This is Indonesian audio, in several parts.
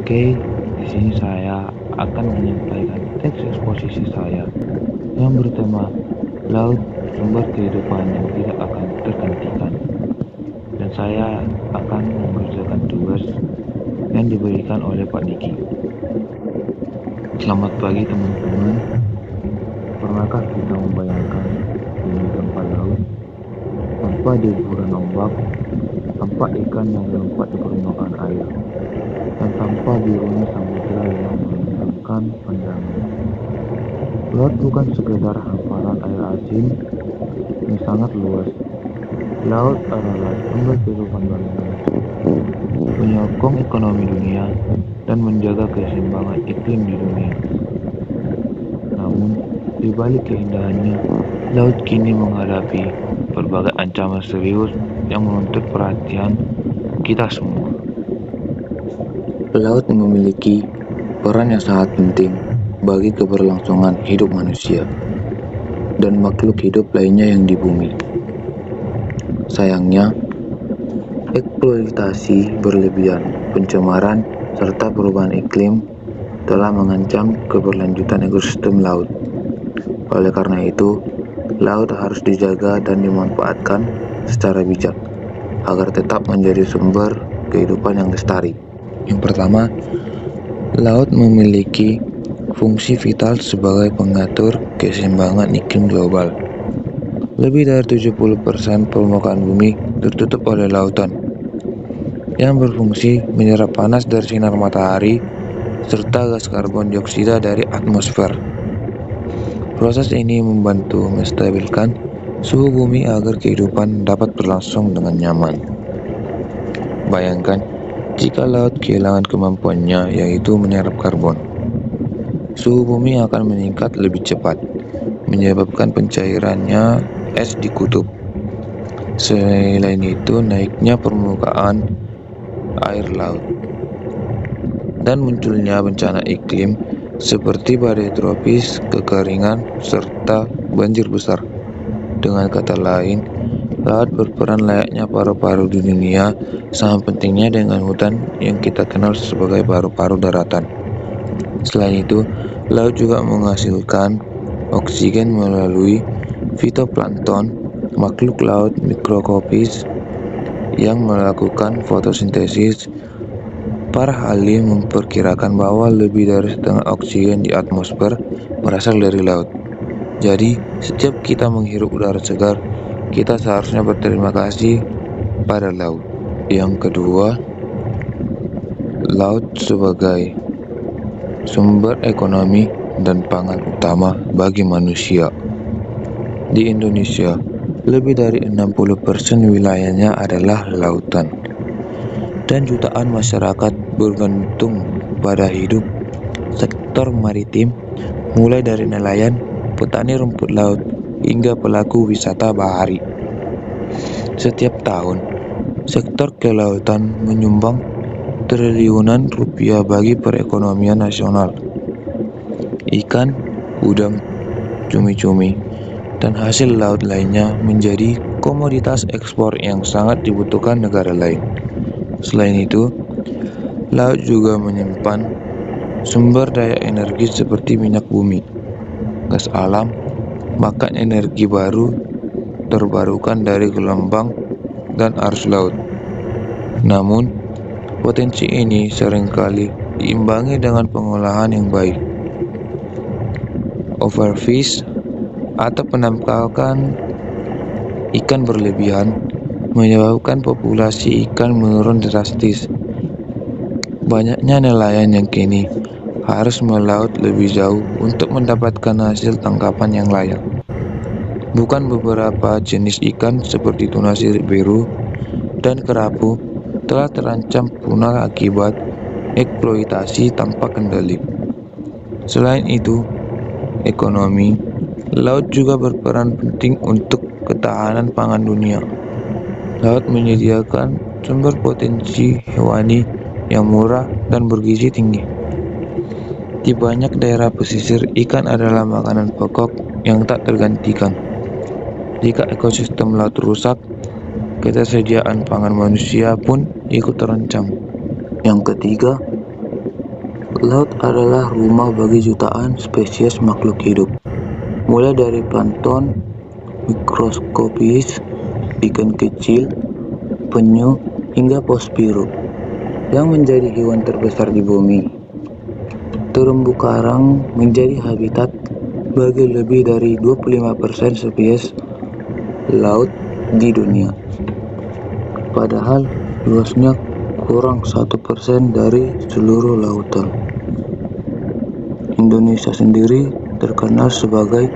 Oke, di sini saya akan menyampaikan teks eksposisi saya yang bertema Laut Sumber Kehidupan yang Tidak Akan Tergantikan. Dan saya akan mengerjakan tugas yang diberikan oleh Pak Diki. Selamat pagi teman-teman. Pernahkah kita membayangkan bumi tanpa laut, tanpa deburan ombak, tanpa ikan yang melompat di permukaan air, dan tanpa birunya samudera yang menenangkan pandangan? Laut bukan sekedar hamparan air asin yang sangat luas. Laut adalah sumber kehidupan bagi manusia, menyokong ekonomi dunia dan menjaga keseimbangan iklim di dunia. Namun, di balik keindahannya, laut kini menghadapi berbagai ancaman serius yang menuntut perhatian kita semua. Laut memiliki peran yang sangat penting bagi keberlangsungan hidup manusia dan makhluk hidup lainnya yang di bumi. Sayangnya, eksploitasi berlebihan, pencemaran, serta perubahan iklim telah mengancam keberlanjutan ekosistem laut. Oleh karena itu, laut harus dijaga dan dimanfaatkan secara bijak agar tetap menjadi sumber kehidupan yang lestari. Yang pertama, laut memiliki fungsi vital sebagai pengatur keseimbangan iklim global. Lebih dari 70% permukaan bumi tertutup oleh lautan yang berfungsi menyerap panas dari sinar matahari serta gas karbon dioksida dari atmosfer. Proses ini membantu menstabilkan suhu bumi agar kehidupan dapat berlangsung dengan nyaman. Bayangkan, jika laut kehilangan kemampuannya yaitu menyerap karbon, suhu bumi akan meningkat lebih cepat, menyebabkan pencairannya es di kutub. Selain itu, naiknya permukaan air laut dan munculnya bencana iklim seperti badai tropis, kekeringan, serta banjir besar. Dengan kata lain, laut berperan layaknya paru-paru di dunia, sama pentingnya dengan hutan yang kita kenal sebagai paru-paru daratan. Selain itu, laut juga menghasilkan oksigen melalui fitoplankton, makhluk laut mikroskopis yang melakukan fotosintesis. Para ahli memperkirakan bahwa lebih dari setengah oksigen di atmosfer berasal dari laut. Jadi, setiap kita menghirup udara segar, kita seharusnya berterima kasih pada laut. Yang kedua, laut sebagai sumber ekonomi dan pangan utama bagi manusia. Di Indonesia, lebih dari 60% wilayahnya adalah lautan, dan jutaan masyarakat bergantung pada hidup sektor maritim, mulai dari nelayan, petani rumput laut, hingga pelaku wisata bahari. Setiap tahun, sektor kelautan menyumbang triliunan rupiah bagi perekonomian nasional. Ikan, udang, cumi-cumi, dan hasil laut lainnya menjadi komoditas ekspor yang sangat dibutuhkan negara lain. Selain itu, laut juga menyimpan sumber daya energi seperti minyak bumi, gas alam, bahkan energi baru terbarukan dari gelombang dan arus laut. Namun, potensi ini seringkali diimbangi dengan pengolahan yang baik. Overfish atau penangkapan ikan berlebihan menyebabkan populasi ikan menurun drastis. Banyaknya nelayan yang kini harus melaut lebih jauh untuk mendapatkan hasil tangkapan yang layak. Bukan beberapa jenis ikan seperti tuna sirip biru dan kerapu telah terancam punah akibat eksploitasi tanpa kendali. Selain itu, ekonomi laut juga berperan penting untuk ketahanan pangan dunia. Laut menyediakan sumber potensi hewani yang murah dan bergizi tinggi. Di banyak daerah pesisir, ikan adalah makanan pokok yang tak tergantikan. Jika ekosistem laut rusak, ketersediaan pangan manusia pun ikut terancam. Yang ketiga, Laut adalah rumah bagi jutaan spesies makhluk hidup, mulai dari plankton mikroskopis, ikan kecil, penyu, hingga paus biru yang menjadi hewan terbesar di bumi. Terumbu karang menjadi habitat bagi lebih dari 25% spesies laut di dunia. Padahal luasnya kurang 1% dari seluruh lautan. Indonesia sendiri terkenal sebagai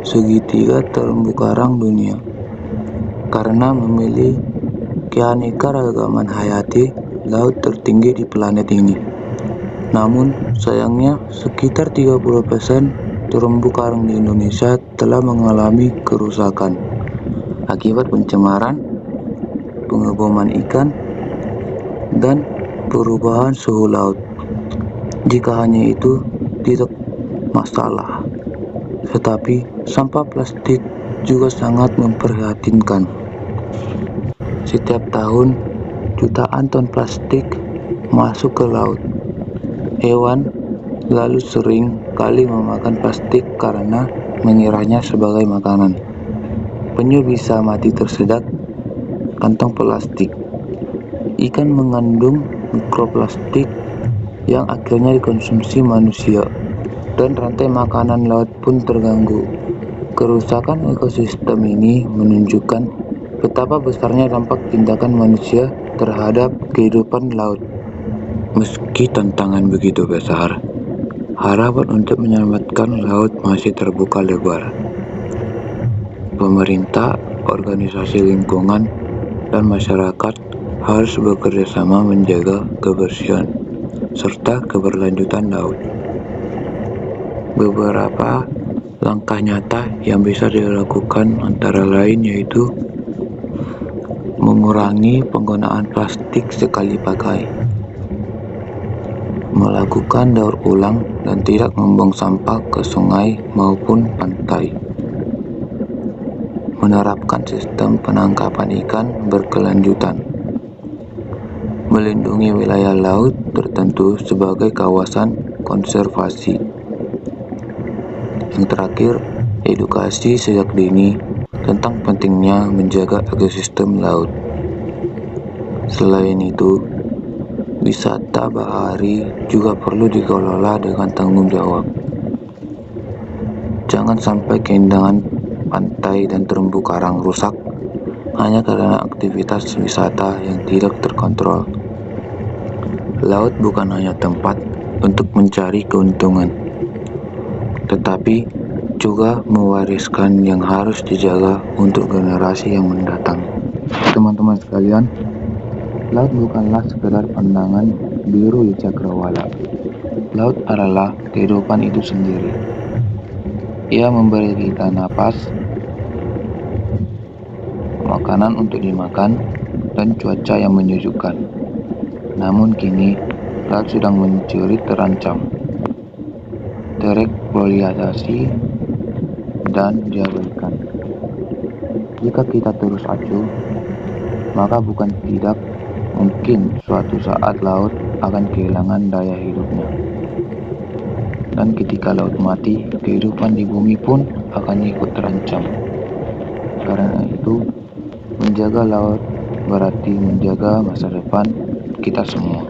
segitiga terumbu karang dunia karena memiliki keanekaragaman hayati laut tertinggi di planet ini. Namun, sayangnya sekitar 30% terumbu karang di Indonesia telah mengalami kerusakan akibat pencemaran, pengeboman ikan, dan perubahan suhu laut. Jika hanya itu tidak masalah, tetapi sampah plastik juga sangat memprihatinkan. Setiap tahun, jutaan ton plastik masuk ke laut. Hewan lalu sering kali memakan plastik karena mengiranya sebagai makanan. Penyu bisa mati tersedak kantong plastik. Ikan mengandung mikroplastik yang akhirnya dikonsumsi manusia, dan rantai makanan laut pun terganggu. Kerusakan ekosistem ini menunjukkan betapa besarnya dampak tindakan manusia terhadap kehidupan laut. Meski tantangan begitu besar, harapan untuk menyelamatkan laut masih terbuka lebar. Pemerintah, organisasi lingkungan, dan masyarakat harus bekerja sama menjaga kebersihan serta keberlanjutan laut. Beberapa langkah nyata yang bisa dilakukan antara lain yaitu mengurangi penggunaan plastik sekali pakai, melakukan daur ulang dan tidak membuang sampah ke sungai maupun pantai, menerapkan sistem penangkapan ikan berkelanjutan, melindungi wilayah laut tertentu sebagai kawasan konservasi. Yang terakhir, edukasi sejak dini tentang pentingnya menjaga ekosistem laut. Selain itu, wisata bahari juga perlu dikelola dengan tanggung jawab. Jangan sampai keindahan pantai dan terumbu karang rusak hanya karena aktivitas wisata yang tidak terkontrol. Laut bukan hanya tempat untuk mencari keuntungan, tetapi juga mewariskan yang harus dijaga untuk generasi yang mendatang. Teman-teman sekalian, laut bukanlah sekedar pandangan biru di cakrawala. Laut adalah kehidupan itu sendiri. Ia memberi kita napas, makanan untuk dimakan, dan cuaca yang menyejukkan. Namun kini, laut sedang mencuri terancam, tereksploitasi, dan diabaikan. Jika kita terus acuh, maka bukan tidak mungkin suatu saat laut akan kehilangan daya hidupnya. Dan ketika laut mati, kehidupan di bumi pun akan ikut terancam. Karena itu, menjaga laut berarti menjaga masa depan kita semua.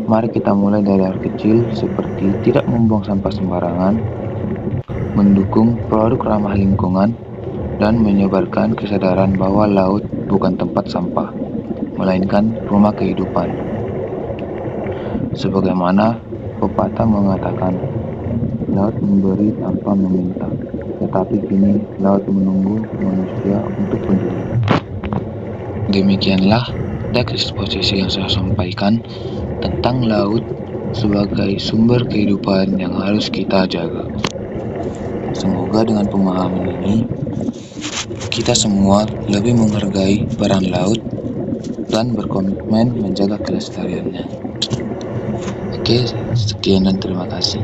Mari kita mulai dari hal kecil seperti tidak membuang sampah sembarangan, mendukung produk ramah lingkungan, dan menyebarkan kesadaran bahwa laut bukan tempat sampah, melainkan rumah kehidupan. Sebagaimana pepatah mengatakan, laut memberi tanpa meminta, tetapi kini laut menunggu manusia untuk peduli. Demikianlah teks eksposisi yang saya sampaikan tentang laut sebagai sumber kehidupan yang harus kita jaga. Semoga dengan pemahaman ini, kita semua lebih menghargai peran laut dan berkomitmen menjaga kelestariannya. Oke, sekian dan terima kasih.